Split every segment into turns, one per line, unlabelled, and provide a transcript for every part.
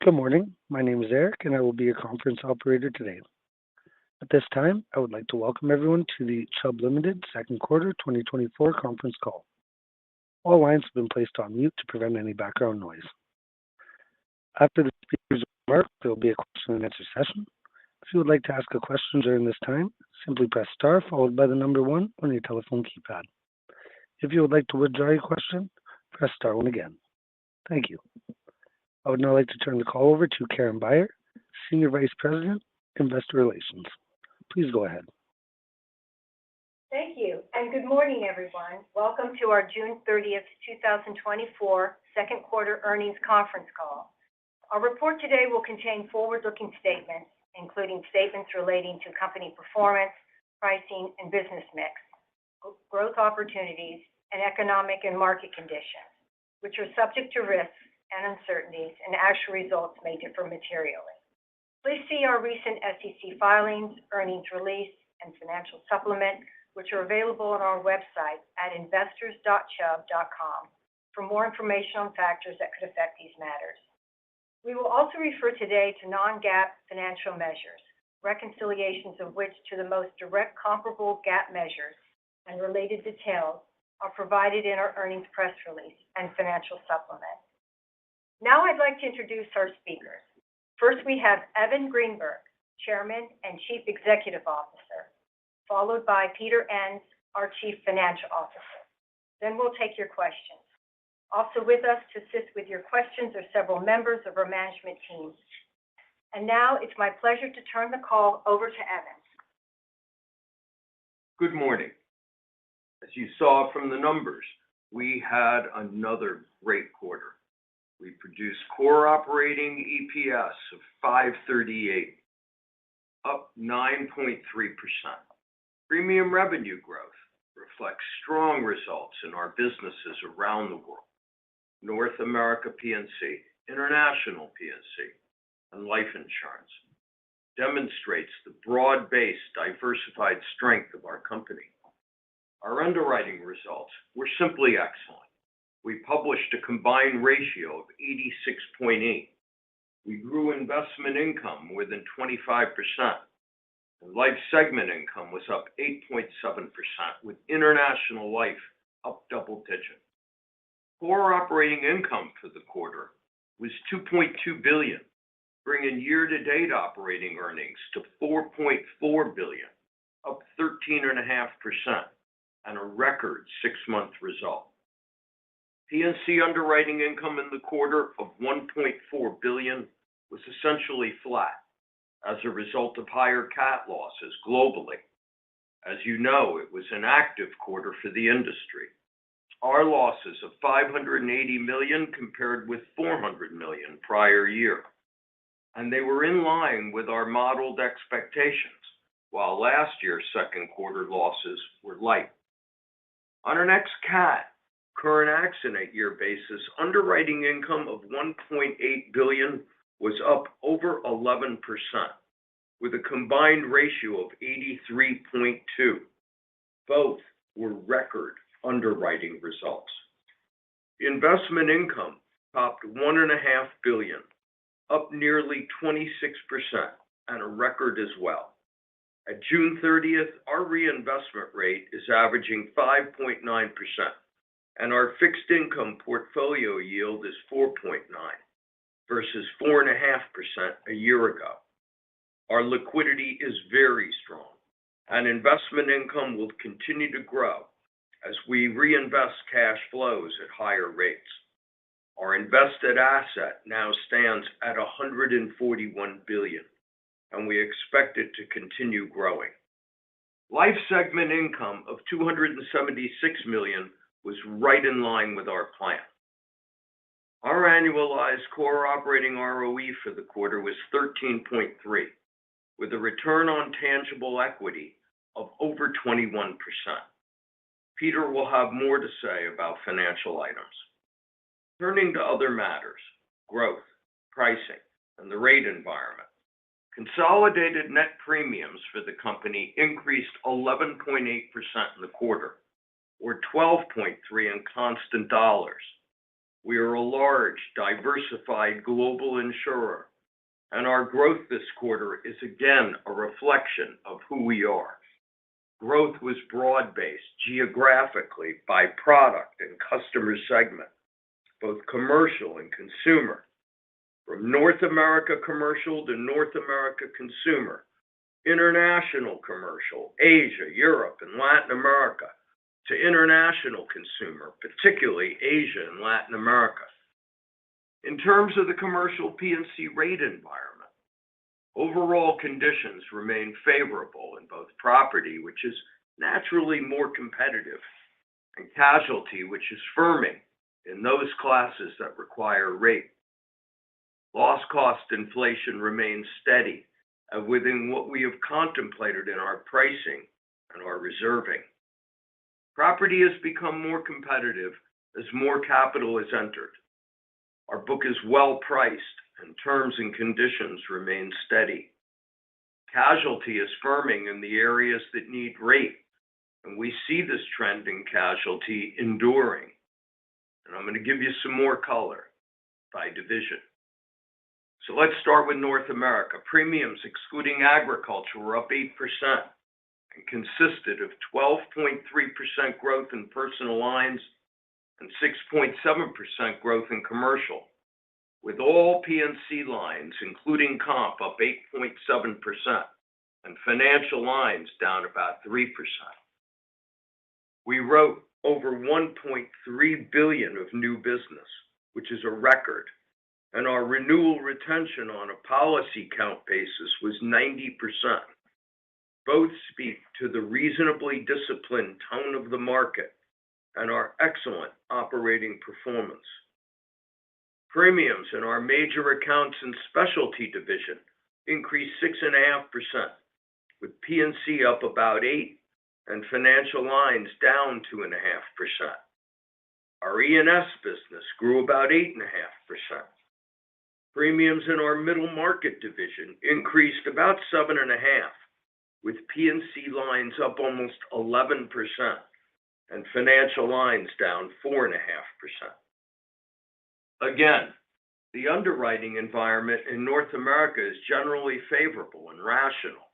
Good morning. My name is Eric, and I will be your conference operator today. At this time, I would like to welcome everyone to the Chubb Limited Second Quarter 2024 conference call. All lines have been placed on mute to prevent any background noise. After the speaker's remarks, there will be a question and answer session. If you would like to ask a question during this time, simply press star followed by the number one on your telephone keypad. If you would like to withdraw your question, press star one again. Thank you. I would now like to turn the call over to Karen Beyer, Senior Vice President, Investor Relations. Please go ahead.
Thank you, and good morning, everyone. Welcome to our June 30th, 2024 second quarter earnings conference call. Our report today will contain forward-looking statements, including statements relating to company performance, pricing, and business mix, growth opportunities, and economic and market conditions, which are subject to risks and uncertainties, and actual results may differ materially. Please see our recent SEC filings, earnings release, and financial supplement, which are available on our website at investors.chubb.com for more information on factors that could affect these matters. We will also refer today to non-GAAP financial measures, reconciliations of which to the most direct comparable GAAP measures and related details are provided in our earnings press release and financial supplement. Now I'd like to introduce our speakers. First, we have Evan Greenberg, Chairman and Chief Executive Officer, followed by Peter Enns, our Chief Financial Officer. Then we'll take your questions. Also with us to assist with your questions are several members of our management team. And now it's my pleasure to turn the call over to Evan.
Good morning. As you saw from the numbers, we had another great quarter. We produced core operating EPS of $5.38, up 9.3%. Premium revenue growth reflects strong results in our businesses around the world: North America P&C, International P&C, and life insurance. Demonstrates the broad-based, diversified strength of our company. Our underwriting results were simply excellent. We published a combined ratio of 86.8. We grew investment income more than 25%. And life segment income was up 8.7%, with international life up double digits. Core operating income for the quarter was $2.2 billion, bringing year-to-date operating earnings to $4.4 billion, up 13.5%, and a record six-month result. P&C underwriting income in the quarter of $1.4 billion was essentially flat as a result of higher cat losses globally. As you know, it was an active quarter for the industry. Our losses of $580 million compared with $400 million prior year, and they were in line with our modeled expectations, while last year's second quarter losses were light. On our next cat current accident year basis, underwriting income of $1.8 billion was up over 11%, with a combined ratio of 83.2. Both were record underwriting results. Investment income topped $1.5 billion, up nearly 26%, and a record as well. At June 30th, our reinvestment rate is averaging 5.9%. And our fixed income portfolio yield is 4.9 versus 4.5% a year ago. Our liquidity is very strong, and investment income will continue to grow as we reinvest cash flows at higher rates. Our invested asset now stands at $141 billion, and we expect it to continue growing. Life segment income of $276 million was right in line with our plan. Our annualized core operating ROE for the quarter was 13.3, with a return on tangible equity of over 21%. Peter will have more to say about financial items. Turning to other matters, growth, pricing, and the rate environment. Consolidated net premiums for the company increased 11.8% in the quarter, or 12.3% in constant dollars. We are a large, diversified global insurer, and our growth this quarter is again a reflection of who we are. Growth was broad-based geographically by product and customer segment, both commercial and consumer. From North America commercial to North America consumer, international commercial, Asia, Europe, and Latin America, to international consumer, particularly Asia and Latin America. In terms of the commercial P&C rate environment, overall conditions remain favorable in both property, which is naturally more competitive, and casualty, which is firming in those classes that require rate. Loss cost inflation remains steady and within what we have contemplated in our pricing and our reserving. Property has become more competitive as more capital is entered. Our book is well priced and terms and conditions remain steady. Casualty is firming in the areas that need rate, and we see this trend in casualty enduring. And I'm going to give you some more color by division. So let's start with North America. Premiums excluding agriculture were up 8% and consisted of 12.3% growth in personal lines and 6.7% growth in commercial, with all P&C lines, including comp, up 8.7% and financial lines down about 3%. We wrote over $1.3 billion of new business, which is a record, and our renewal retention on a policy count basis was 90%. Both speak to the reasonably disciplined tone of the market and our excellent operating performance. Premiums in our major accounts and specialty division increased 6.5%, with P&C up about 8% and financial lines down 2.5%. Our E&S business grew about 8.5%. Premiums in our middle market division increased about 7.5%, with P&C lines up almost 11% and financial lines down 4.5%. Again, the underwriting environment in North America is generally favorable and rational.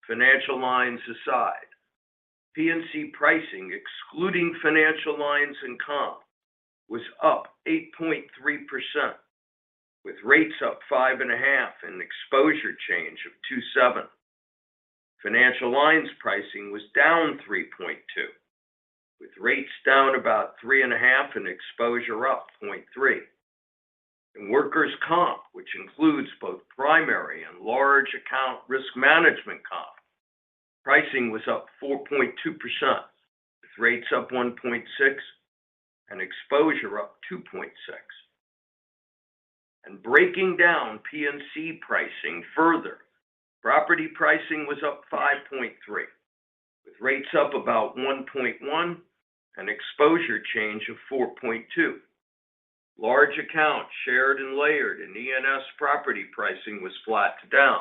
Financial lines aside, P&C pricing, excluding financial lines and comp, was up 8.3%, with rates up 5.5% and exposure change of 2.7%. Financial lines pricing was down 3.2%, with rates down about 3.5% and exposure up 0.3%. In workers' comp, which includes both primary and large account risk management comp, pricing was up 4.2%, with rates up 1.6% and exposure up 2.6%. And breaking down P&C pricing further, property pricing was up 5.3%, with rates up about 1.1% and exposure change of 4.2%. Large account, shared and layered, and E&S property pricing was flat to down,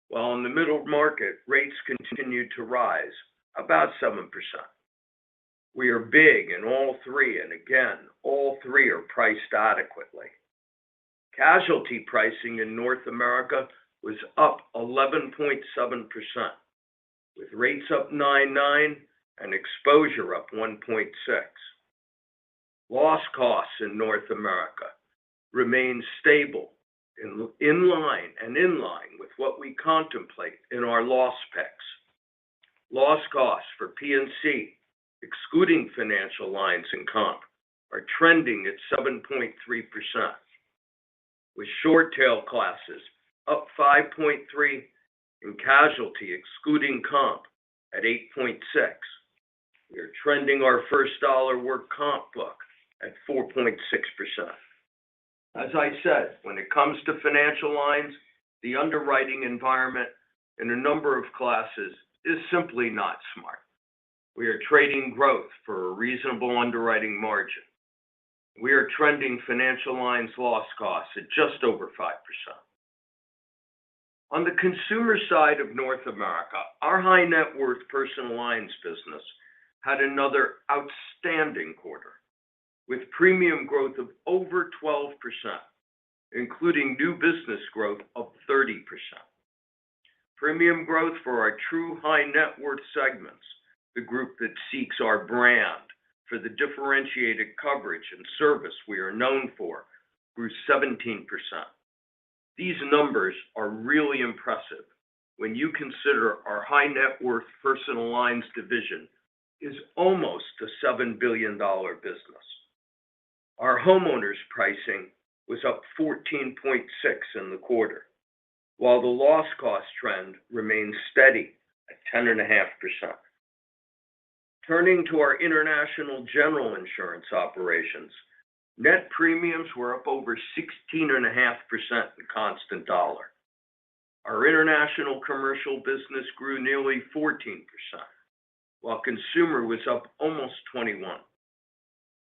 while in the middle market, rates continued to rise, about 7%. We are big in all three, and again, all three are priced adequately. Casualty pricing in North America was up 11.7%, with rates up 9.9% and exposure up 1.6%. Loss costs in North America remain stable, in line with what we contemplate in our loss picks. Loss costs for P&C, excluding financial lines and comp, are trending at 7.3%, with short tail classes up 5.3% and casualty, excluding comp, at 8.6%. We are trending our first dollar work comp book at 4.6%. As I said, when it comes to financial lines, the underwriting environment in a number of classes is simply not smart. We are trading growth for a reasonable underwriting margin. We are trending financial lines loss costs at just over 5%. On the consumer side of North America, our high net worth personal lines business had another outstanding quarter. with premium growth of over 12%, including new business growth of 30%. Premium growth for our true high net worth segments, the group that seeks our brand for the differentiated coverage and service we are known for, grew 17%. These numbers are really impressive when you consider our high net worth personal lines division is almost a $7 billion business. Our homeowners pricing was up 14.6 in the quarter, while the loss cost trend remains steady at 10.5%. Turning to our international general insurance operations, net premiums were up over 16.5% in constant dollar. Our international commercial business grew nearly 14%, while consumer was up almost 21%.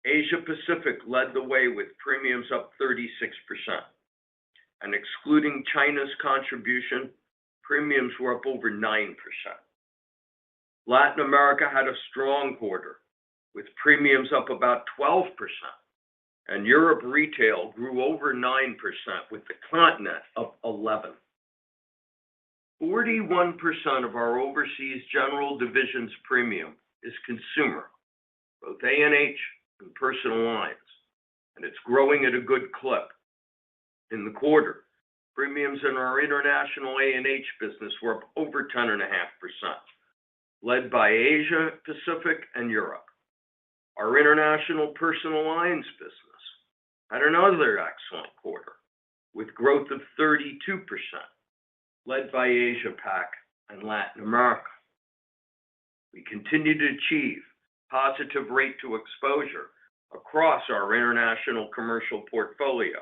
Asia Pacific led the way with premiums up 36%, and excluding China's contribution, premiums were up over 9%. Latin America had a strong quarter, with premiums up about 12%, and Europe retail grew over 9%, with the continent up 11%. 41% of our overseas general division's premium is consumer, both A&H and personal lines, and it's growing at a good clip. In the quarter, premiums in our international A&H business were up over 10.5%, led by Asia Pacific and Europe. Our international personal lines business had another excellent quarter, with growth of 32%, led by Asia Pac and Latin America. We continue to achieve positive rate to exposure across our international commercial portfolio,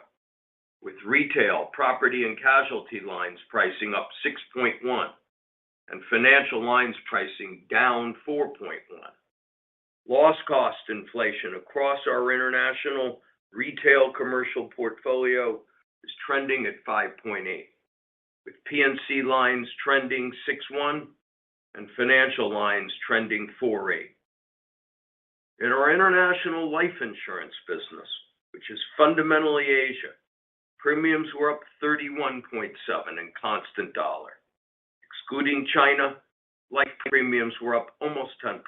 with retail, property, and casualty lines pricing up 6.1%, and financial lines pricing down 4.1%. Loss cost inflation across our international retail commercial portfolio is trending at 5.8%, with P&C lines trending 6.1% and financial lines trending 4.8%. In our international life insurance business, which is fundamentally Asia, premiums were up 31.7% in constant dollar. Excluding China, life premiums were up almost 10%.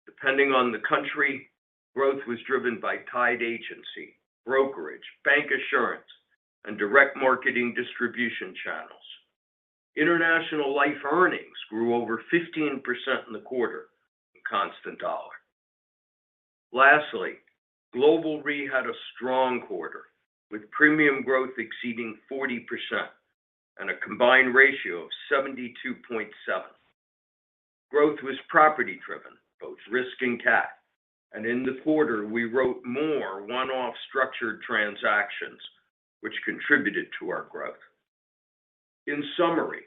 Depending on the country, growth was driven by tied agency, brokerage, bank assurance, and direct marketing distribution channels. International life earnings grew over 15% in the quarter in constant dollar. Lastly, Global Re had a strong quarter, with premium growth exceeding 40% and a combined ratio of 72.7. Growth was property-driven, both risk and cat, and in the quarter we wrote more one-off structured transactions, which contributed to our growth. In summary,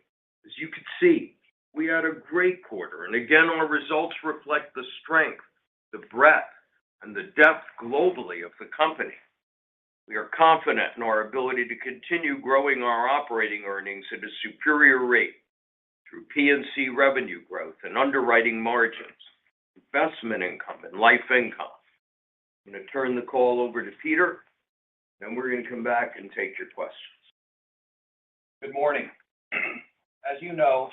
as you can see, we had a great quarter, and again, our results reflect the strength, the breadth, and the depth globally of the company. We are confident in our ability to continue growing our operating earnings at a superior rate through P&C revenue growth and underwriting margins, investment income, and life income. I'm going to turn the call over to Peter, and we're going to come back and take your questions.
Good morning. As you know,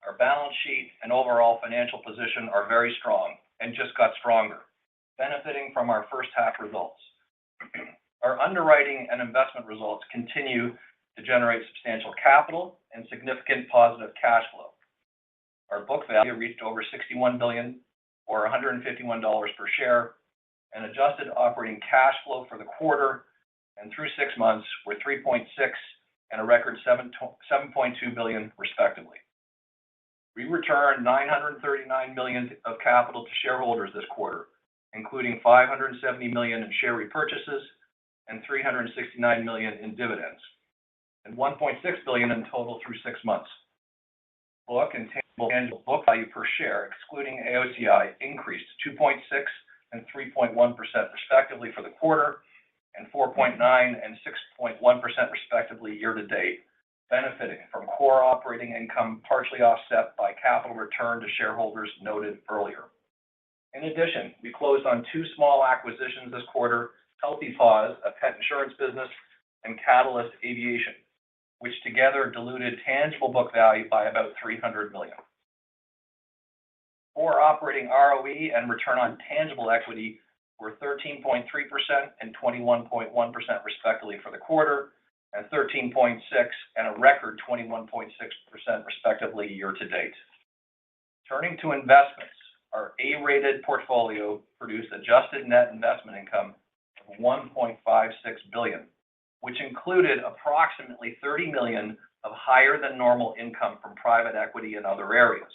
our balance sheet and overall financial position are very strong and just got stronger, benefiting from our first half results. Our underwriting and investment results continue to generate substantial capital and significant positive cash flow. Our book value reached over $61 billion, or $151 per share, and adjusted operating cash flow for the quarter and through 6 months were 3.6 and a record 7.2 billion, respectively. We returned $939 million of capital to shareholders this quarter, including $570 million in share repurchases and $369 million in dividends, and $1.6 billion in total through 6 months. Book and tangible book value per share, excluding AOCI, increased 2.6 and 3.1% respectively for the quarter, and 4.9 and 6.1% respectively year to date, benefiting from core operating income partially offset by capital return to shareholders noted earlier. In addition, we closed on 2 small acquisitions this quarter, Healthy Paws, a pet insurance business, and Catalyst Aviation, which together diluted tangible book value by about $300 million. Core operating ROE and return on tangible equity were 13.3% and 21.1% respectively for the quarter, and 13.6% and a record 21.6% respectively year to date. Turning to investments, our A-rated portfolio produced adjusted net investment income of $1.56 billion, which included approximately $30 million of higher than normal income from private equity and other areas.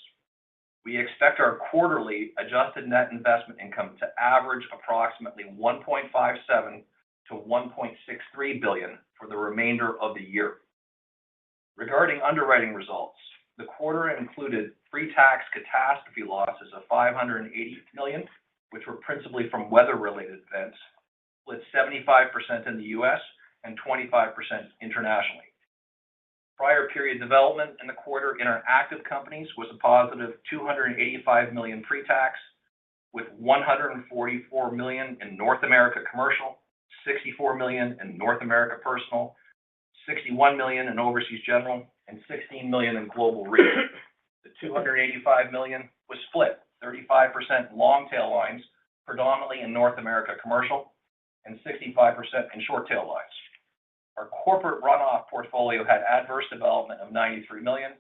We expect our quarterly adjusted net investment income to average approximately $1.57 to $1.63 billion for the remainder of the year. Regarding underwriting results, the quarter included pre-tax catastrophe losses of $580 million, which were principally from weather-related events, split 75% in the U.S. and 25% internationally. Prior period development in the quarter in our active companies was a positive $285 million pre-tax, with $144 million in North America commercial, $64 million in North America personal, $61 million in overseas general, and $16 million in global retail. The $285 million was split 35% long tail lines, predominantly in North America commercial, and 65% in short tail lines. Our corporate runoff portfolio had adverse development of $93 million,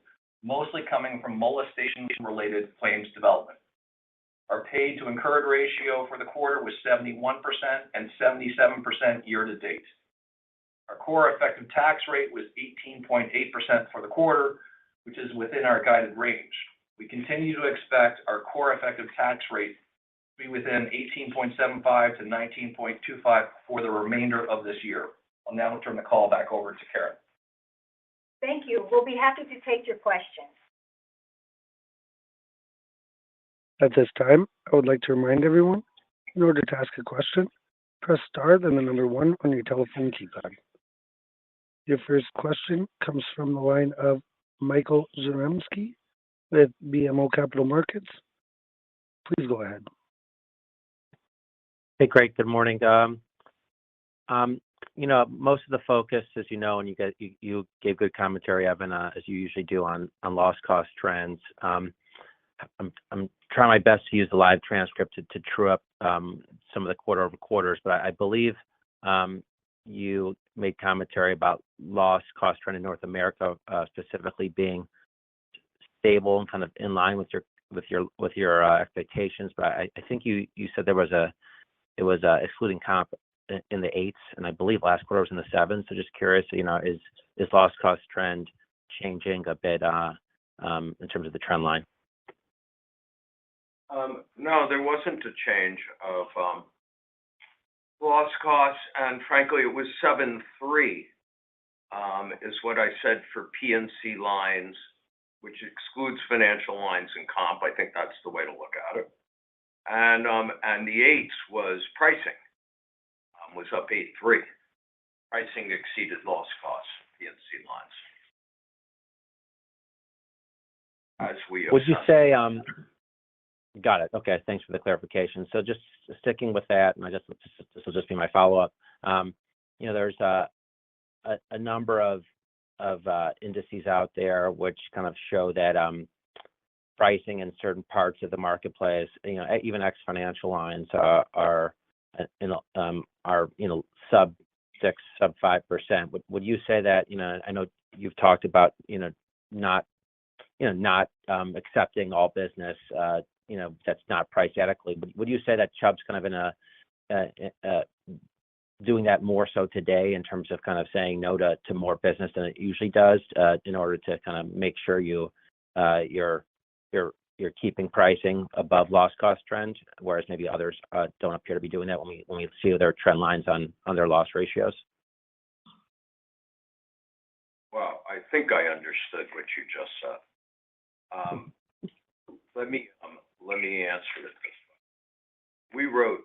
mostly coming from molestation-related claims development. Our paid to incurred ratio for the quarter was 71% and 77% year to date. Our core effective tax rate was 18.8% for the quarter, which is within our guided range. We continue to expect our core effective tax rate to be within 18.75 to 19.25 for the remainder of this year. I'll now turn the call back over to Karen.
Thank you. We'll be happy to take your questions.
At this time, I would like to remind everyone, in order to ask a question, press star, then the number 1 on your telephone keypad. Your first question comes from the line of Michael Zaremski with BMO Capital Markets. Please go ahead.
Hey, great. Good morning. Most of the focus, as you know, and you gave good commentary, Evan, as you usually do on loss cost trends. I'm trying my best to use the live transcript to true up some of the quarter over quarters, but I believe you made commentary about loss cost trend in North America, specifically being stable and kind of in line with your expectations. But I think you said it was excluding comp in the 8s, and I believe last quarter was in the 7s. So just curious, is loss cost trend changing a bit in terms of the trend line?
No, there wasn't a change of loss costs, and frankly, it was 7.3 is what I said for P&C lines, which excludes financial lines and comp. I think that's the way to look at it. And the 8s was pricing, was up 8.3. Pricing exceeded loss costs, P&C lines. As we
would you say? Got it. Okay, thanks for the clarification. So just sticking with that, and I guess this will just be my follow-up. There's a number of indices out there which kind of show that pricing in certain parts of the marketplace, even ex-financial lines, are sub 6, sub 5%. Would you say that? I know you've talked about not accepting all business that's not priced adequately. But would you say that Chubb's kind of doing that more so today in terms of kind of saying no to more business than it usually does in order to kind of make sure you're keeping pricing above loss cost trend, whereas maybe others don't appear to be doing that when we see their trend lines on their loss ratios?
Well, I think I understood what you just said. Let me answer it this way. We wrote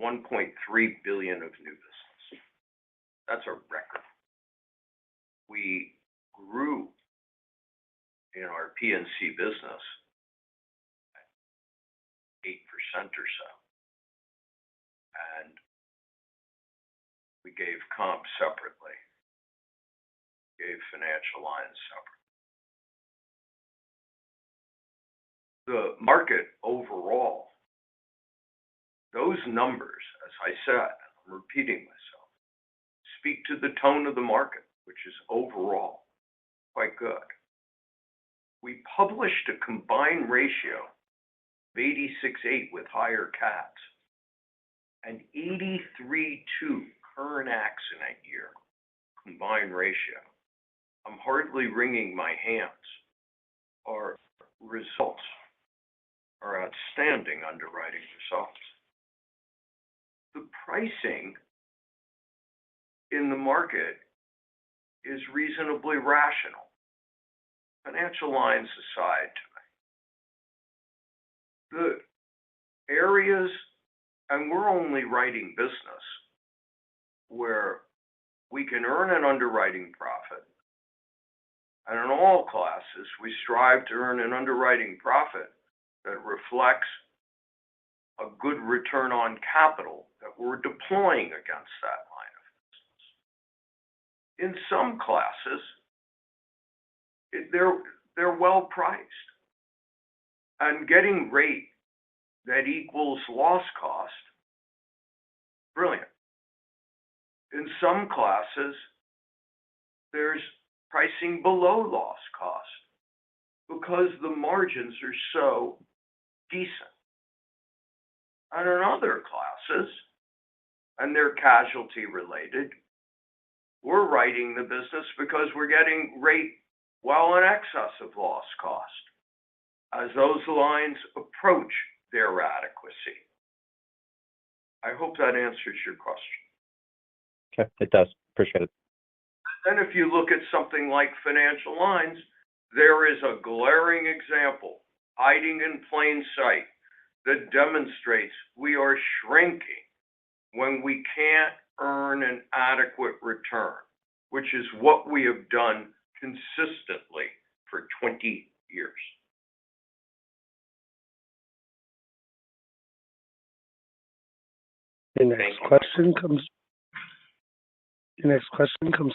$1.3 billion of new business. That's a record. We grew in our P&C business or so. And we gave comp separately, gave financial lines separate. The market overall, those numbers, as I said, I'm repeating myself, speak to the tone of the market, which is overall quite good. We published a combined ratio of 86.8 with higher cats and 83.2 current accident year combined ratio. I'm hardly wringing my hands. Our results are outstanding underwriting results. The pricing in the market is reasonably rational. Financial lines aside, the areas, and we're only writing business where we can earn an underwriting profit. And in all classes, we strive to earn an underwriting profit that reflects a good return on capital that we're deploying against that line of business. In some classes, they're well priced, and getting rate that equals loss cost, brilliant. In some classes, there's pricing below loss cost because the margins are so decent. And in other classes, and they're casualty related, we're writing the business because we're getting rate well in excess of loss cost as those lines approach their adequacy. I hope that answers your question.
Okay, it does. Appreciate it.
Then if you look at something like financial lines, there is a glaring example hiding in plain sight that demonstrates we are shrinking when we can't earn an adequate return, which is what we have done consistently for 20 years.
The next question comes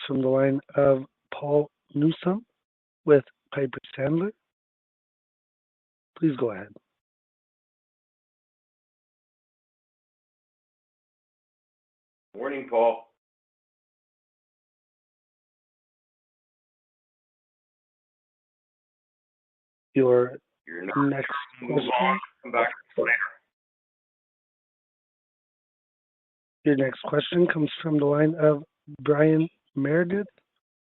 from the line of Paul Newsome with Piper Sandler. Please go ahead.
Morning, Paul.
Your
You're not
next
move on.
question.
Come back later.
Your next question comes from the line of Brian Meredith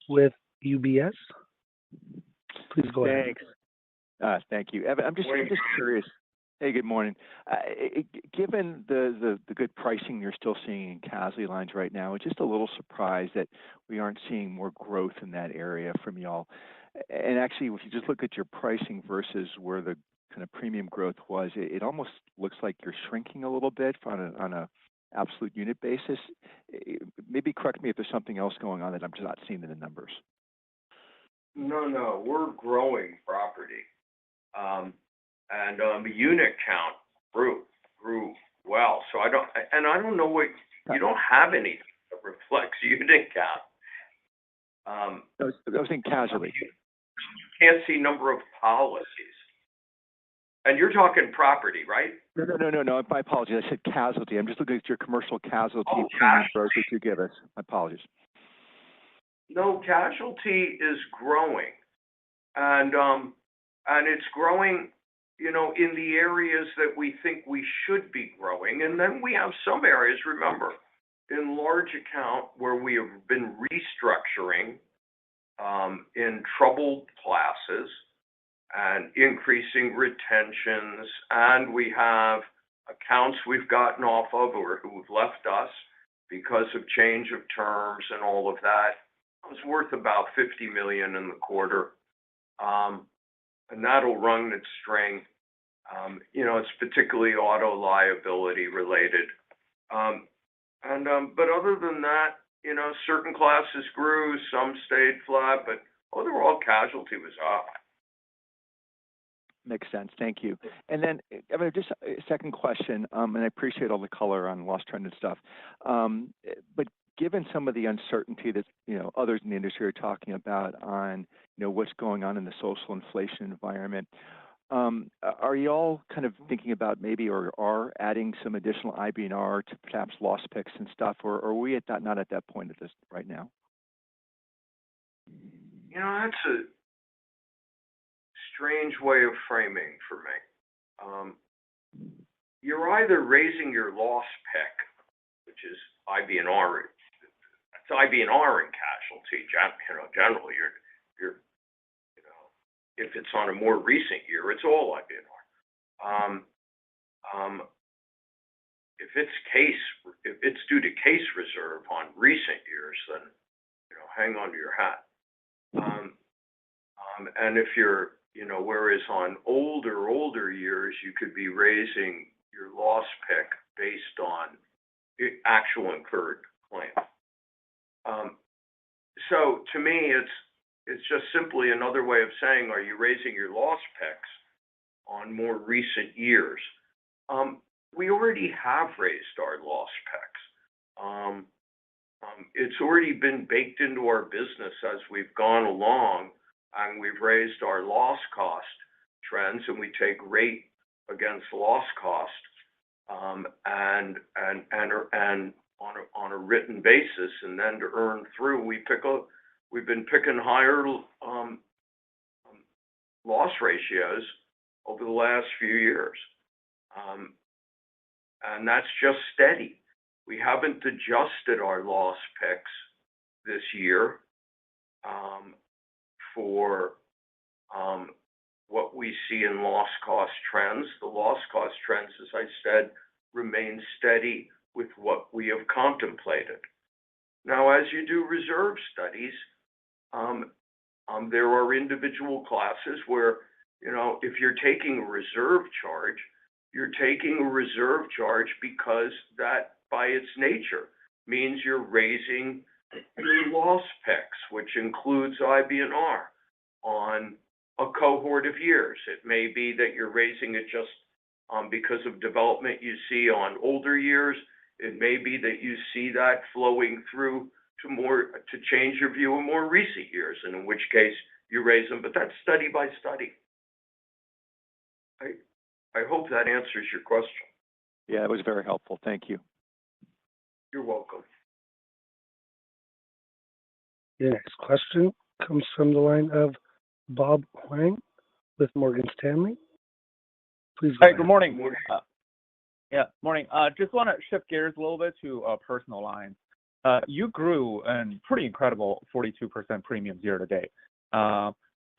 with UBS. Please go ahead.
Thanks. Thank you. Evan, I'm just curious. Hey, good morning. Given the good pricing you're still seeing in casualty lines right now, it's just a little surprised that we aren't seeing more growth in that area from y'all. And actually, if you just look at your pricing versus where the kind of premium growth was, it almost looks like you're shrinking a little bit on a absolute unit basis. Maybe correct me if there's something else going on that I'm just not seeing in the numbers.
No, we're growing property. And the unit count grew well. So I don't know what, you don't have anything that reflects unit count.
I was thinking casualty.
You can't see number of policies. And you're talking property, right?
No. My apologies. I said casualty. I'm just looking at your commercial casualty
premium
growth that you give us. My apologies.
No, casualty is growing, and it's growing, in the areas that we think we should be growing. And then we have some areas, remember, in large account where we have been restructuring in troubled classes and increasing retentions, and we have accounts we've gotten off of or who've left us because of change of terms and all of that. It was worth about $50 million in the quarter, and that'll run its string. It's particularly auto liability related, but other than that, certain classes grew, some stayed flat, but overall casualty was up.
Makes sense. Thank you. And then, I mean, just a second question, and I appreciate all the color on loss trend and stuff. But given some of the uncertainty that, others in the industry are talking about on, what's going on in the social inflation environment, are you all kind of thinking about maybe or are adding some additional IBNR to perhaps loss picks and stuff, or are we not at that point right now?
That's a strange way of framing for me. You're either raising your loss pick, which is IBNR. It's IBNR in casualty. Generally, you're if it's on a more recent year, it's all IBNR. If it's due to case reserve on recent years, then hang on to your hat. And if you're whereas on older years, you could be raising your loss pick based on actual incurred claims. So to me, it's just simply another way of saying, are you raising your loss picks on more recent years? We already have raised our loss picks. It's already been baked into our business as we've gone along, and we've raised our loss cost trends, and we take rate against loss cost, and on a written basis, and then to earn through, we've been picking higher loss ratios over the last few years, and that's just steady. We haven't adjusted our loss picks this year for what we see in loss cost trends. The loss cost trends, as I said, remain steady with what we have contemplated. Now, as you do reserve studies, there are individual classes where, if you're taking a reserve charge, you're taking a reserve charge because that, by its nature, means you're raising your loss picks, which includes IBNR, on a cohort of years. It may be that you're raising it just because of development you see on older years. It may be that you see that flowing through to change your view of more recent years, and in which case you raise them. But that's study by study. I hope that answers your question.
Yeah, it was very helpful. Thank you.
You're welcome.
Your next question comes from the line of Bob Huang with Morgan Stanley. Please go
Hi,
ahead.
good morning.
Morning.
Morning. Just want to shift gears a little bit to personal lines. You grew an pretty incredible 42% premiums year to date. Can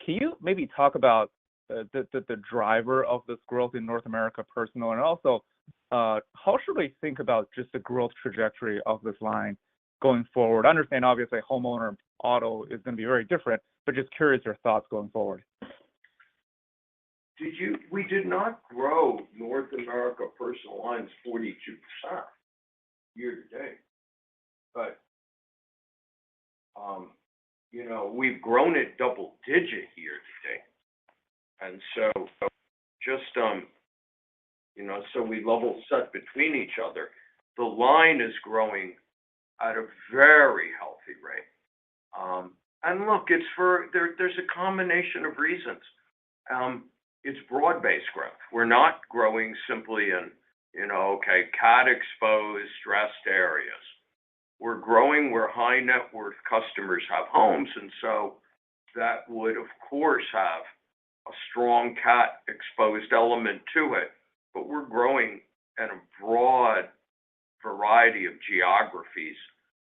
you maybe talk about the driver of this growth in North America personal, and also how should we think about just the growth trajectory of this line going forward? I understand, obviously, homeowner auto is going to be very different, but just curious your thoughts going forward.
We did not grow North America personal lines 42% year to date, but we've grown it double digit year to date, and so just so we level set between each other, the line is growing at a very healthy rate. And look, there's a combination of reasons. It's broad-based growth. We're not growing simply in, cat-exposed, stressed areas. We're growing where high net worth customers have homes, and so that would, of course, have a strong cat-exposed element to it. But we're growing in a broad variety of geographies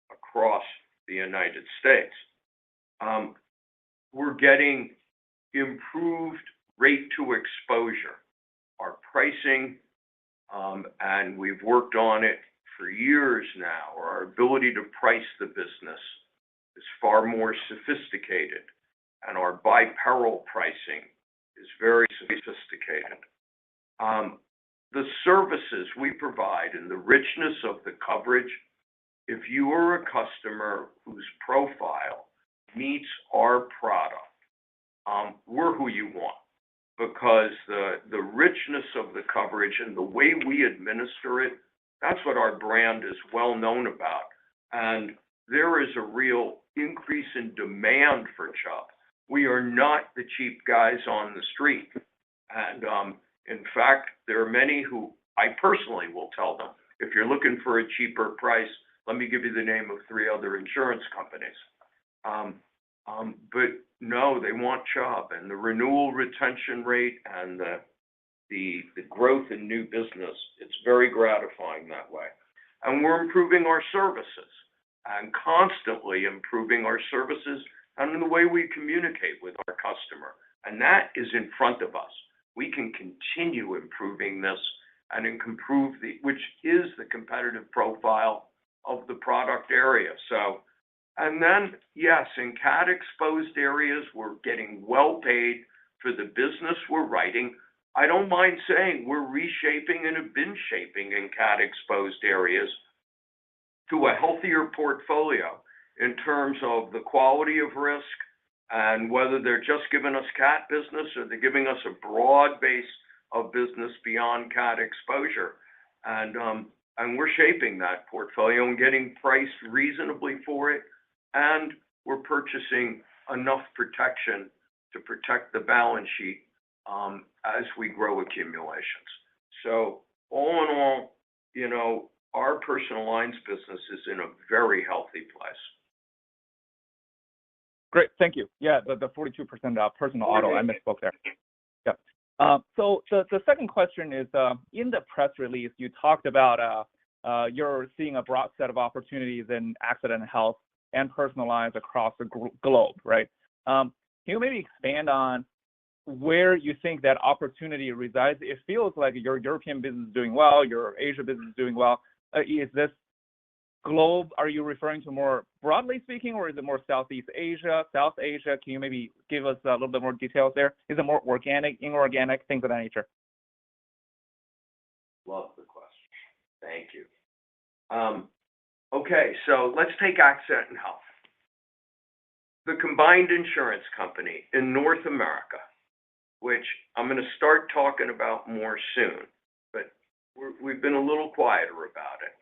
across the United States. We're getting improved rate to exposure. Our pricing, and we've worked on it for years now, our ability to price the business is far more sophisticated, and our by-peril pricing is very sophisticated. The services we provide and the richness of the coverage, if you are a customer whose profile meets our product, we're who you want. because the richness of the coverage and the way we administer it, that's what our brand is well known about. And there is a real increase in demand for Chubb. We are not the cheap guys on the street. And in fact, there are many who I personally will tell them, if you're looking for a cheaper price, let me give you the name of 3 other insurance companies. But no, they want Chubb, and the renewal retention rate and the growth in new business, it's very gratifying that way. And we're improving our services and constantly improving our services and in the way we communicate with our customer. And that is in front of us. We can continue improving this and improve which is the competitive profile of the product area. So, and then, yes, in cat exposed areas, we're getting well paid for the business we're writing. I don't mind saying we're reshaping and have been shaping in cat exposed areas to a healthier portfolio in terms of the quality of risk and whether they're just giving us cat business or they're giving us a broad base of business beyond cat exposure. And we're shaping that portfolio and getting priced reasonably for it. And we're purchasing enough protection to protect the balance sheet as we grow accumulations. So all in all, you know, our personal lines business is in a very healthy place.
Great, thank you. Yeah, the 42% personal auto, I misspoke there. Yeah. So the second question is, in the press release, you talked about you're seeing a broad set of opportunities in accident and health and personal lines across the globe, right? Can you maybe expand on where you think that opportunity resides? It feels like your European business is doing well, your Asia business is doing well. Is this globe, are you referring to more broadly speaking, or is it more Southeast Asia, South Asia? Can you maybe give us a little bit more details there? Is it more organic, inorganic, things of that nature?
Love the question. Thank you. Okay, so let's take accident and health. The combined insurance company in North America, which I'm going to start talking about more soon, but we've been a little quieter about it.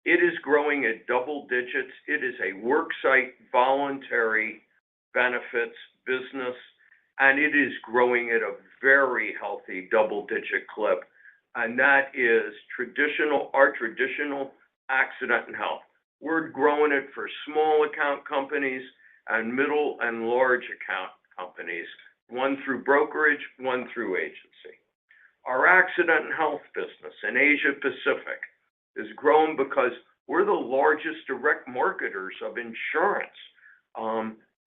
It is growing at double digits. It is a worksite voluntary benefits business, and it is growing at a very healthy double-digit clip. And that is our traditional accident and health. We're growing it for small account companies and middle and large account companies, one through brokerage, one through agency. Our accident and health business in Asia Pacific is growing because we're the largest direct marketers of insurance.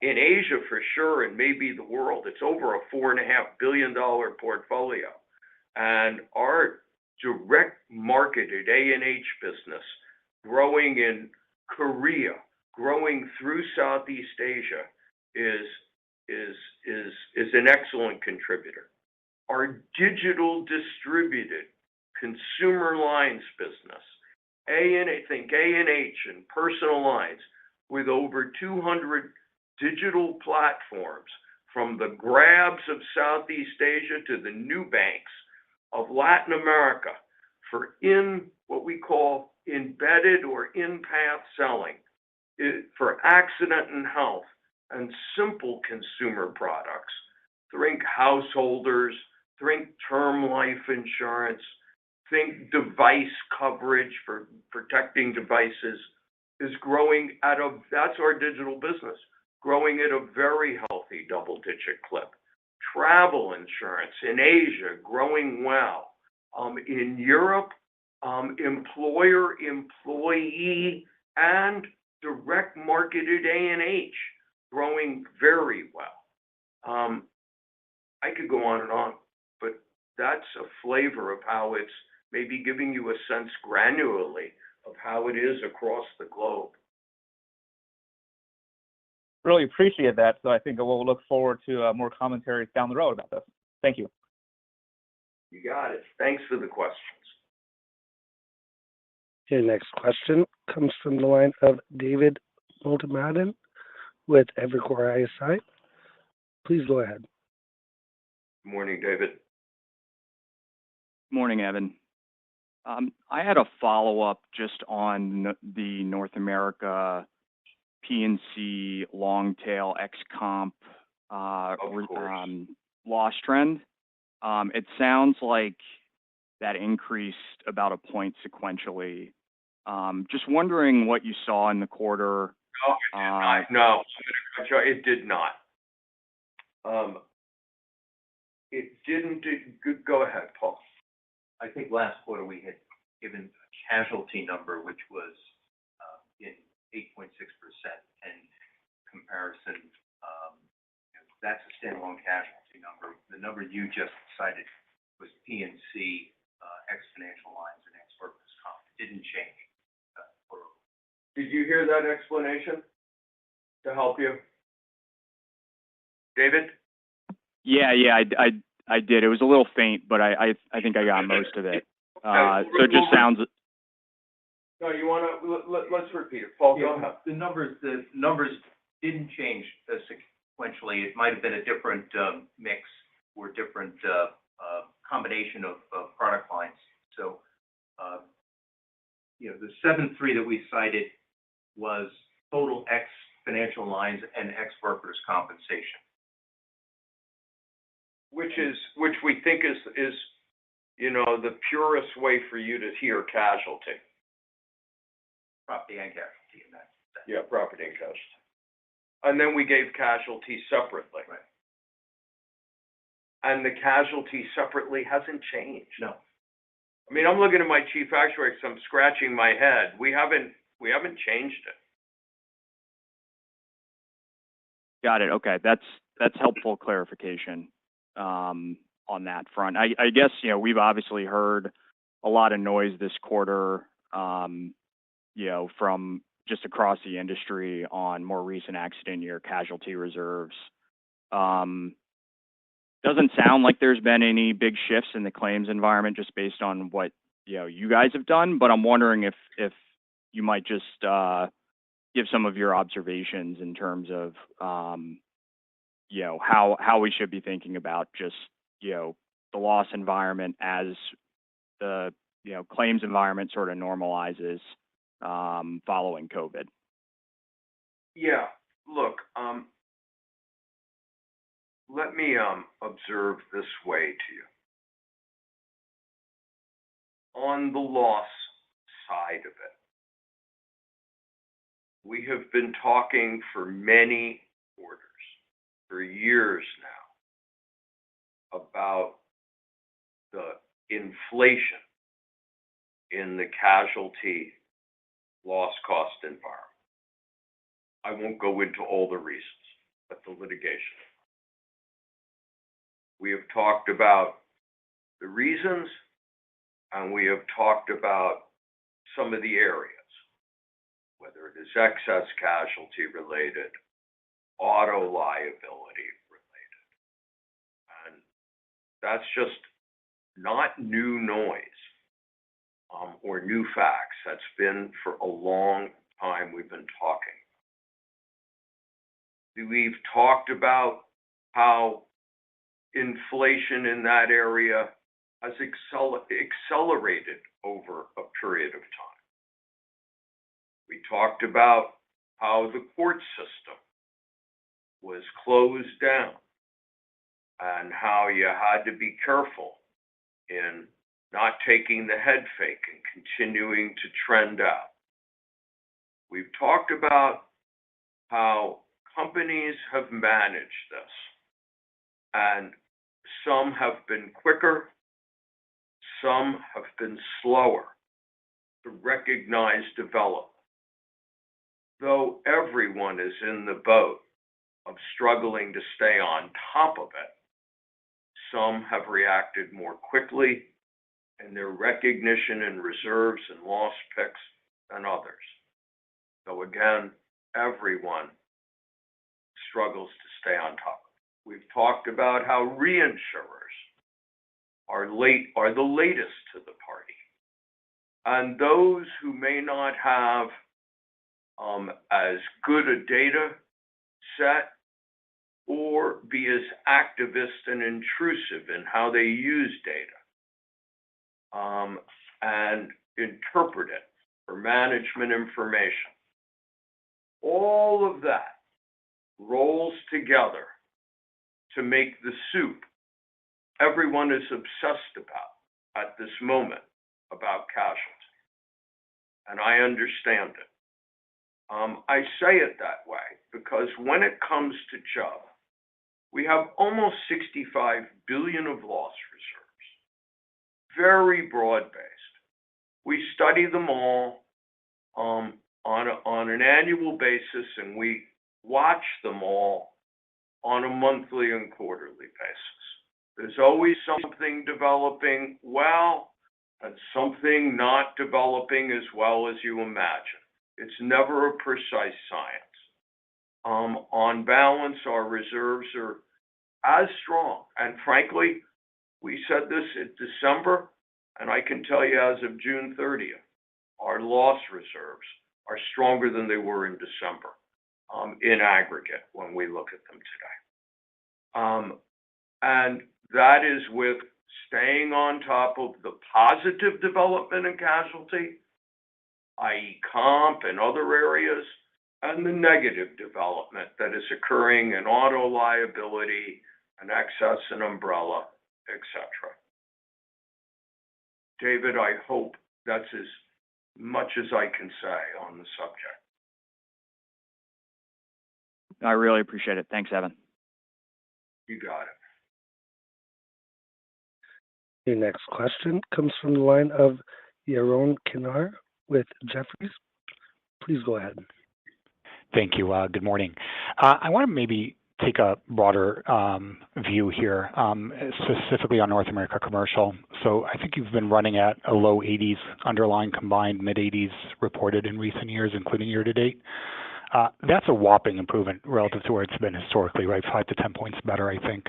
In Asia for sure, and maybe the world, it's over a $4.5 billion portfolio. And our direct marketed A&H business growing in Korea, growing through Southeast Asia is an excellent contributor. Our digital distributed consumer lines business, think A&H and personal lines, with over 200 digital platforms from the grabs of Southeast Asia to the new banks of Latin America for what we call embedded or in-path selling for accident and health and simple consumer products. Think householders, think term life insurance, think device coverage for protecting devices is growing that's our digital business, growing at a very healthy double-digit clip. Travel insurance in Asia, growing well. In Europe, employer, employee, and direct marketed A&H growing very well. I could go on and on, but that's a flavor of how it's maybe giving you a sense granularly of how it is across the globe.
Really appreciate that. So I think we'll look forward to more commentaries down the road about this. Thank you.
You got it. Thanks for the questions.
Your next question comes from the line of David Motemaden with Evercore ISI. Please go ahead.
Good morning, David.
Morning, Evan. I had a follow-up just on the North America P&C long tail ex comp
Of course.
loss trend. It sounds like that increased about a point sequentially. Just wondering what you saw in the quarter.
No, it did not. It didn't. Go ahead, Paul.
I think last quarter we had given a casualty number, which was in 8.6%, and comparison, that's a standalone casualty number. The number you just cited was P&C, ex financial lines and ex workers' comp. It didn't change.
Did you hear that explanation to help you, David?
Yeah, I did. It was a little faint, but I think I got most of it. So it just sounds.
No, you want to let's repeat it. Paul, go ahead.
The numbers didn't change sequentially. It might have been a different mix or different combination of product lines. So, the 7.3 that we cited was total ex financial lines and ex workers' compensation.
Which we think is the purest way for you to hear casualty.
Property and casualty in that.
Yeah, property and casualty. And then we gave casualty separately.
Right.
And the casualty separately hasn't changed.
No.
I mean, I'm looking at my chief actuary, so I'm scratching my head. We haven't changed it.
Got it. Okay, that's helpful clarification on that front. I guess we've obviously heard a lot of noise this quarter, from just across the industry on more recent accident year casualty reserves. Doesn't sound like there's been any big shifts in the claims environment just based on what you guys have done, but I'm wondering if you might just give some of your observations in terms of how we should be thinking about just the loss environment as the claims environment sort of normalizes following COVID.
Yeah. Look, let me observe this way to you. On the loss side of it, we have been talking for many quarters, for years now, about the inflation in the casualty loss cost environment. I won't go into all the reasons, but the litigation. We have talked about the reasons, and we have talked about some of the areas, whether it is excess casualty related, auto liability related. And that's just not new noise or new facts. That's been for a long time we've been talking. We've talked about how inflation in that area has accelerated over a period of time. We talked about how the court system was closed down and how you had to be careful in not taking the head fake and continuing to trend out. We've talked about how companies have managed this, and some have been quicker, some have been slower to recognize development. Though everyone is in the boat of struggling to stay on top of it, some have reacted more quickly in their recognition and reserves and loss picks than others. So again, everyone struggles to stay on top of it. We've talked about how reinsurers are the latest to the party. And those who may not have as good a data set or be as activist and intrusive in how they use data and interpret it for management information. All of that rolls together to make the soup everyone is obsessed about at this moment about casualty. And I understand it. I say it that way because when it comes to Chubb, we have almost $65 billion of loss reserves, very broad-based. We study them all on an annual basis, and we watch them all on a monthly and quarterly basis. There's always something developing well and something not developing as well as you imagine. It's never a precise science. On balance, our reserves are as strong. And frankly, we said this in December, and I can tell you as of June 30th, our loss reserves are stronger than they were in December in aggregate when we look at them today. And that is with staying on top of the positive development in casualty, i.e. comp and other areas, and the negative development that is occurring in auto liability and excess and umbrella, etc. David, I hope that's as much as I can say on the subject.
I really appreciate it. Thanks, Evan.
You got it.
Your next question comes from the line of Yaron Kinar with Jefferies. Please go ahead.
Thank you. Good morning. I want to maybe take a broader view here, specifically on North America commercial. So I think you've been running at a low 80s underlying combined, mid 80s reported in recent years, including year to date. That's a whopping improvement relative to where it's been historically, right? 5 to 10 points better, I think.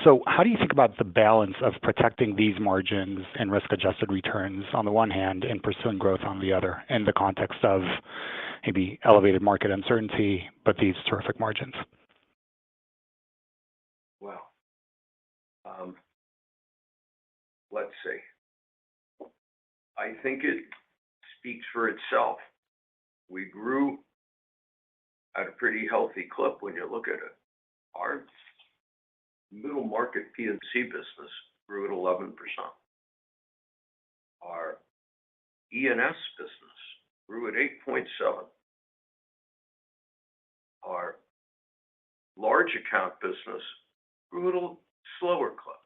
So how do you think about the balance of protecting these margins and risk-adjusted returns on the one hand and pursuing growth on the other in the context of maybe elevated market uncertainty, but these terrific margins?
Well, let's see. I think it speaks for itself. We grew at a pretty healthy clip when you look at it. Our middle market P&C business grew at 11%. Our E&S business grew at 8.7%. Our large account business grew at a slower clip.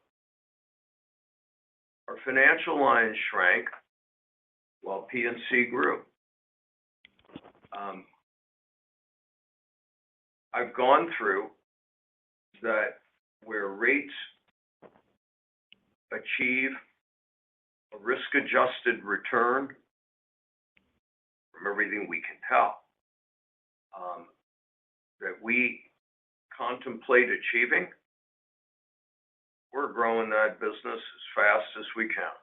Our financial lines shrank while P&C grew. I've gone through that where rates achieve a risk-adjusted return from everything we can tell that we contemplate achieving, we're growing that business as fast as we can.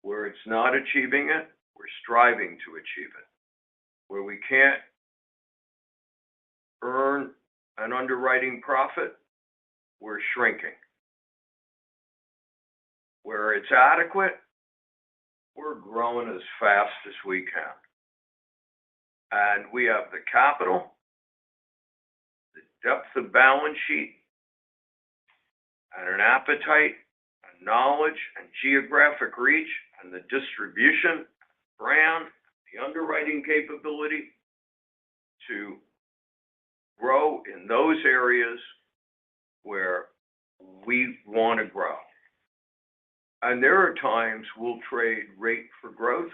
Where it's not achieving it, we're striving to achieve it. Where we can't earn an underwriting profit, we're shrinking. Where it's adequate, we're growing as fast as we can. And we have the capital, the depth of balance sheet, and an appetite, and knowledge, and geographic reach, and the distribution, brand, the underwriting capability to grow in those areas where we want to grow. And there are times we'll trade rate for growth,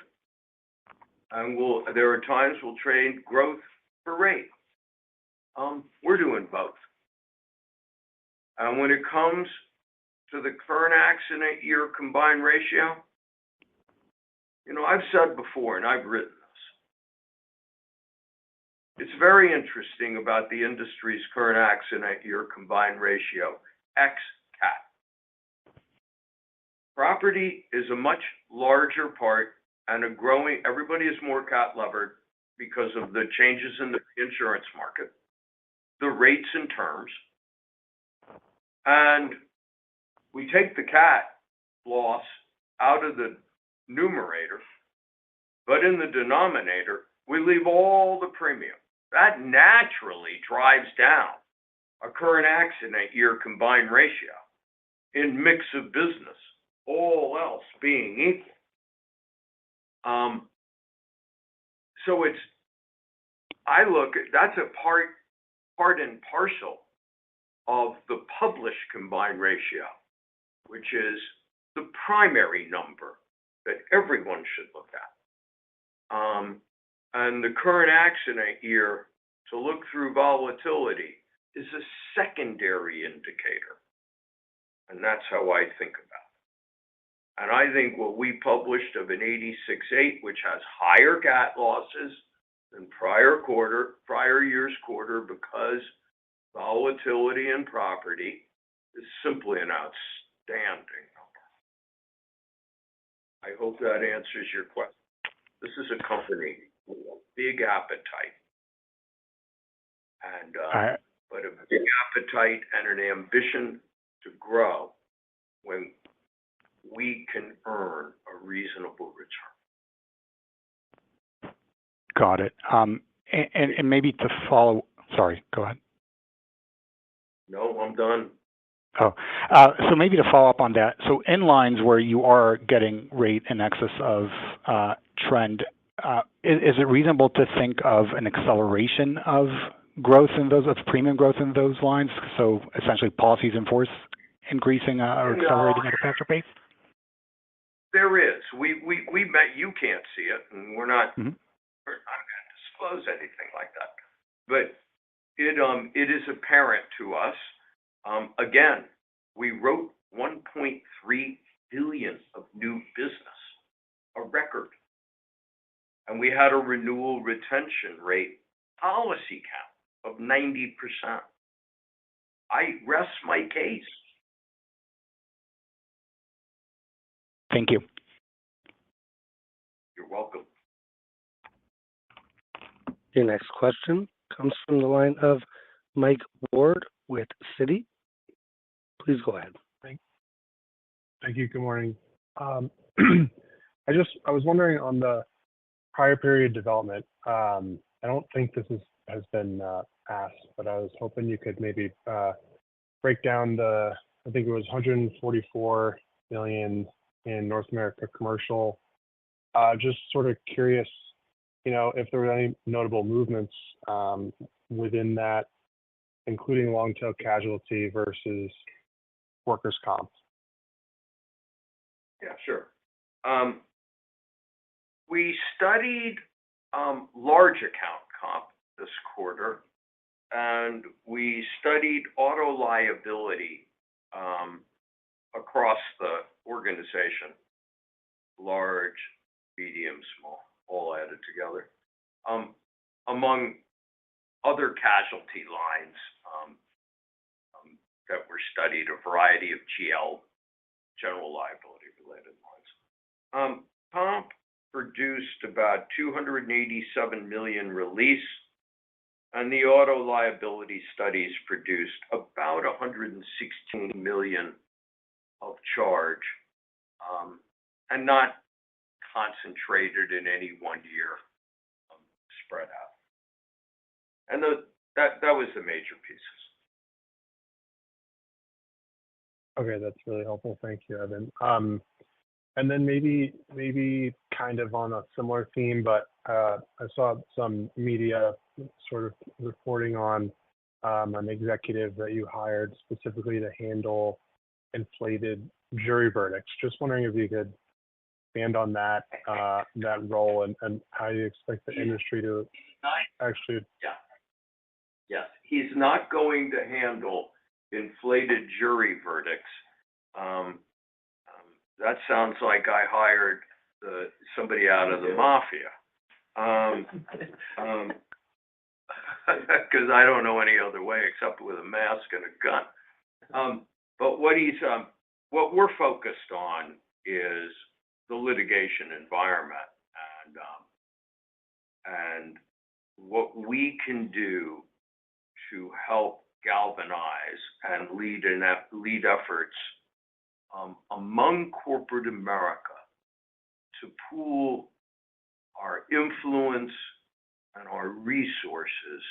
and there are times we'll trade growth for rate. We're doing both. And when it comes to the current accident year combined ratio, you know, I've said before, and I've written this, it's very interesting about the industry's current accident year combined ratio, ex-cat. Property is a much larger part and a growing, everybody is more cat levered because of the changes in the insurance market. the rates and terms, and we take the cat loss out of the numerator, but in the denominator, we leave all the premium. That naturally drives down a current accident year combined ratio in mix of business, all else being equal. So I look at, that's a part and parcel of the published combined ratio, which is the primary number that everyone should look at. And the current accident year, to look through volatility, is a secondary indicator. And that's how I think about it. And I think what we published of an 86.8, which has higher cat losses than prior year's quarter, because volatility in property is simply an outstanding number. I hope that answers your question. This is a company with a big appetite, and but a big appetite and an ambition to grow when we can earn a reasonable return.
Got it. And maybe to follow, sorry, go ahead.
No, I'm done.
Oh, so maybe to follow up on that. So in lines where you are getting rate in excess of trend, is it reasonable to think of an acceleration of growth in those, of premium growth in those lines? So essentially policies in force increasing or accelerating at a faster pace?
There is. We met, you can't see it, and we're not going to disclose anything like that. But it is apparent to us. Again, we wrote $1.3 billion of new business, a record. And we had a renewal retention rate policy count of 90%. I rest my case.
Thank you.
You're welcome.
Your next question comes from the line of Mike Ward with Citi. Please go ahead.
Thank you. Good morning. I was wondering on the prior period development. I don't think this has been asked, but I was hoping you could maybe break down I think it was $144 million in North America commercial. Just sort of curious, if there were any notable movements within that, including long-tail casualty versus workers' comp.
Yeah, sure. We studied large account comp this quarter, and we studied auto liability across the organization, large, medium, small, all added together. Among other casualty lines that were studied, a variety of general liability related lines. Comp produced about $287 million release, and the auto liability studies produced about $116 million of charge, and not concentrated in any 1 year, spread out. And that was the major pieces.
Okay, that's really helpful. Thank you, Evan. And then maybe kind of on a similar theme, but I saw some media sort of reporting on an executive that you hired specifically to handle inflated jury verdicts. Just wondering if you could expand on that role and how you expect the industry to actually.
Yeah. Yes, he's not going to handle inflated jury verdicts. That sounds like I hired somebody out of the mafia, because I don't know any other way except with a mask and a gun. But what we're focused on is the litigation environment and what we can do to help galvanize and lead efforts among corporate America to pool our influence and our resources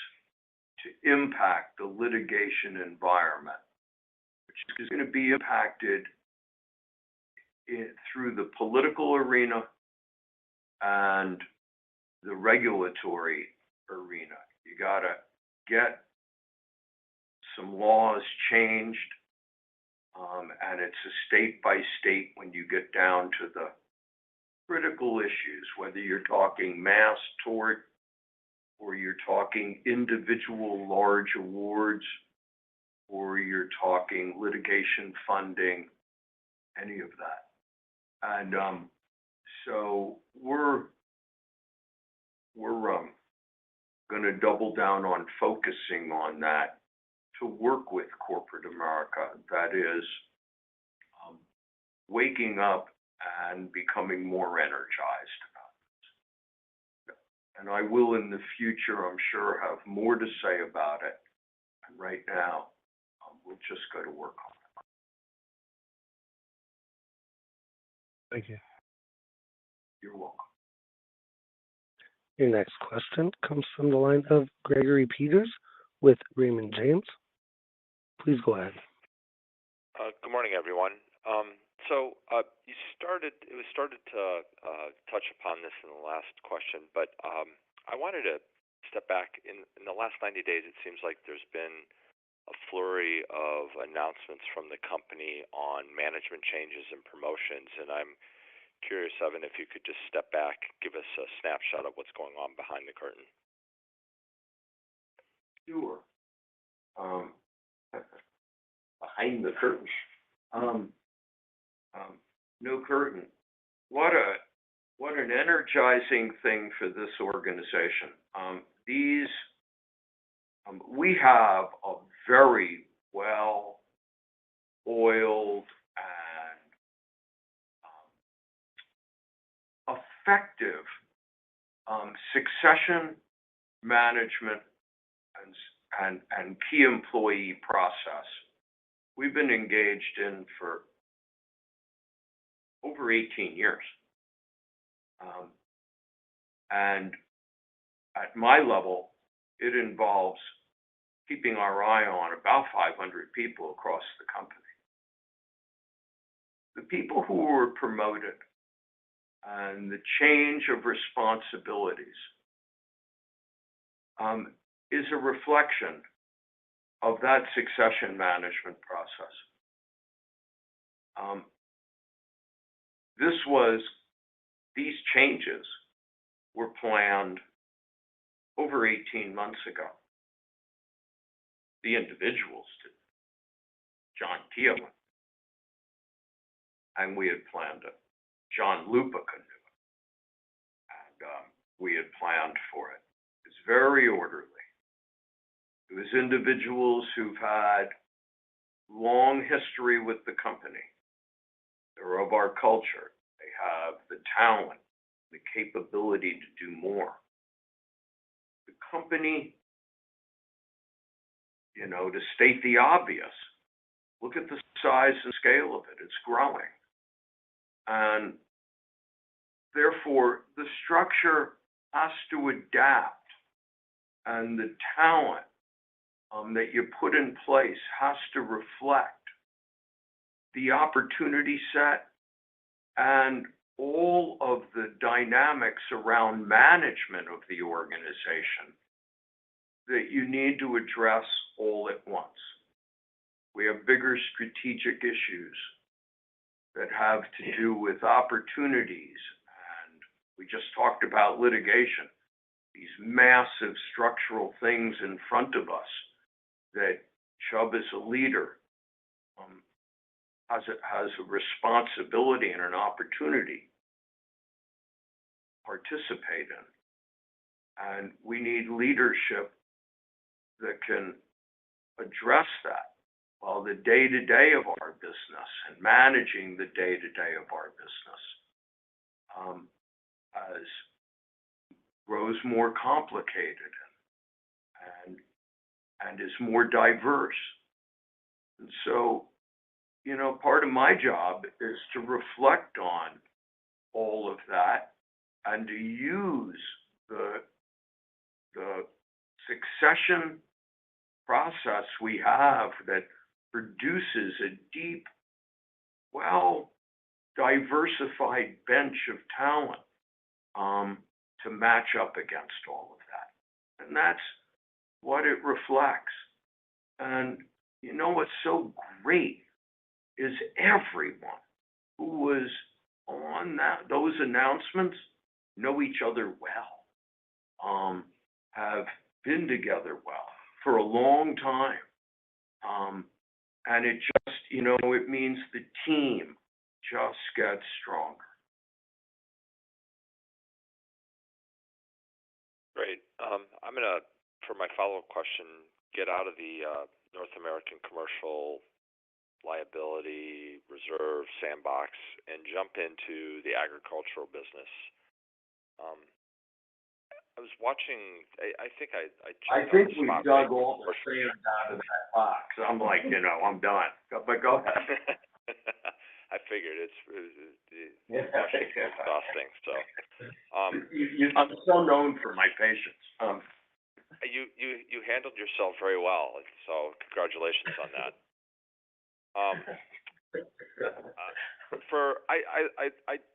to impact the litigation environment, which is going to be impacted through the political arena and the regulatory arena. You got to get some laws changed, and it's a state by state when you get down to the critical issues, whether you're talking mass tort or you're talking individual large awards or you're talking litigation funding, any of that. And so we're going to double down on focusing on that to work with corporate America. That is waking up and becoming more energized about this. And I will in the future, I'm sure, have more to say about it. And right now, we'll just go to work on it.
Thank you.
You're welcome.
Your next question comes from the line of Gregory Peters with Raymond James. Please go ahead.
Good morning, everyone. It was started to touch upon this in the last question, but I wanted to step back. In the last 90 days, it seems like there's been a flurry of announcements from the company on management changes and promotions, and I'm curious, Evan, if you could just step back, give us a snapshot of what's going on behind the curtain.
Sure. Behind the curtain. No curtain. What an energizing thing for this organization. We have a very well-oiled and effective succession management and key employee process we've been engaged in for over 18 years. And at my level, it involves keeping our eye on about 500 people across the company. The people who were promoted and the change of responsibilities is a reflection of that succession management process. These changes were planned over 18 months ago. The individuals did. John Thielen. And we had planned it. John Lupa could do it. And we had planned for it. It's very orderly. It was individuals who've had long history with the company. They're of our culture. They have the talent, the capability to do more. The company, to state the obvious, look at the size and scale of it. It's growing. And therefore, the structure has to adapt, and the talent that you put in place has to reflect the opportunity set and all of the dynamics around management of the organization that you need to address all at once. We have bigger strategic issues that have to do with opportunities, and we just talked about litigation, these massive structural things in front of us that Chubb as a leader has a responsibility and an opportunity to participate in. And we need leadership that can address that while the day-to-day of our business and managing the day-to-day of our business grows more complicated and is more diverse. And so, part of my job is to reflect on all of that and to use the succession process we have that produces a deep, diversified bench of talent to match up against all of that. And that's what it reflects. And what's so great is everyone who was on those announcements know each other well, have been together well for a long time. And it just, it means the team just gets stronger.
Great. I'm going to, for my follow-up question, get out of the North American commercial liability reserve sandbox and jump into the agricultural business. I was watching, I think
I think we dug all the sand out of that box. I'm like, I'm done. But go ahead.
I figured it's exhausting. So,
I'm so known for my patience.
You handled yourself very well. So congratulations on that.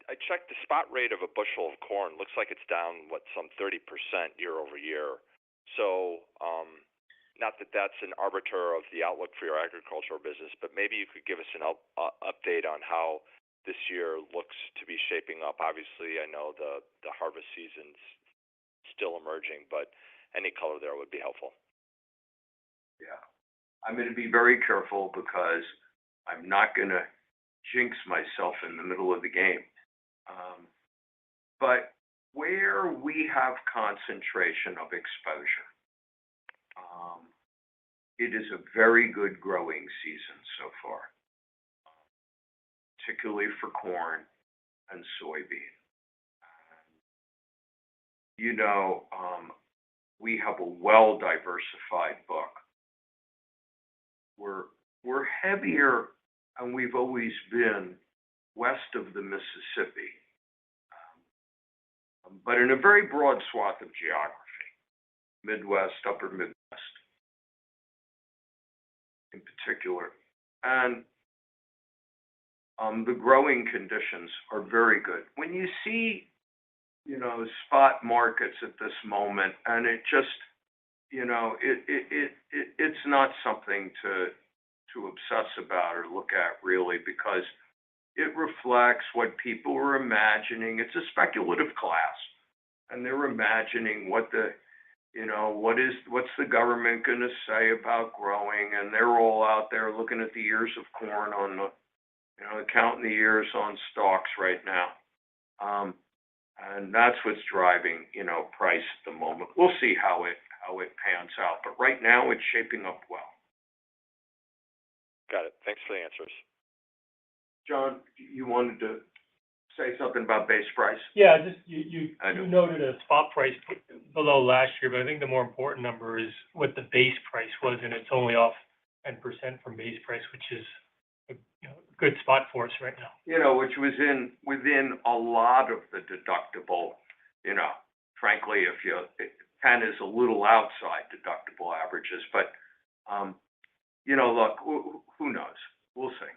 I checked the spot rate of a bushel of corn. Looks like it's down some 30% year over year. So, not that that's an arbiter of the outlook for your agricultural business, but maybe you could give us an update on how this year looks to be shaping up. Obviously, I know the harvest season's still emerging, but any color there would be helpful.
Yeah, I'm going to be very careful because I'm not going to jinx myself in the middle of the game. But where we have concentration of exposure, it is a very good growing season so far, particularly for corn and soybean. We have a well-diversified book. We're heavier, and we've always been west of the Mississippi, but in a very broad swath of geography, Midwest, Upper Midwest in particular. And the growing conditions are very good. When you see, spot markets at this moment, and it just, it's not something to obsess about or look at really, because it reflects what people are imagining. It's a speculative class, and they're imagining what's the government going to say about growing, and they're all out there looking at the ears of corn on the, counting the ears on stalks right now. And that's what's driving, price at the moment. We'll see how it pans out, but right now it's shaping up well.
Got it. Thanks for the answers.
John, you wanted to say something about base price?
Yeah, just you noted a spot price below last year, but I think the more important number is what the base price was, and it's only off 10% from base price, which is a good spot for us right now.
Which was within a lot of the deductible. Frankly, 10 is a little outside deductible averages, but look, who knows? We'll see.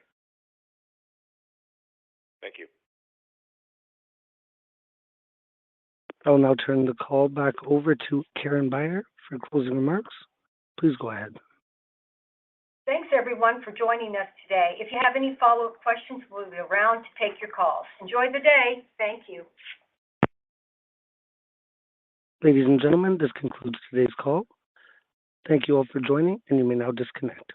Thank you.
I'll now turn the call back over to Karen Beyer for closing remarks. Please go ahead.
Thanks, everyone, for joining us today. If you have any follow-up questions, we'll be around to take your calls. Enjoy the day. Thank you.
Ladies and gentlemen, this concludes today's call. Thank you all for joining, and you may now disconnect.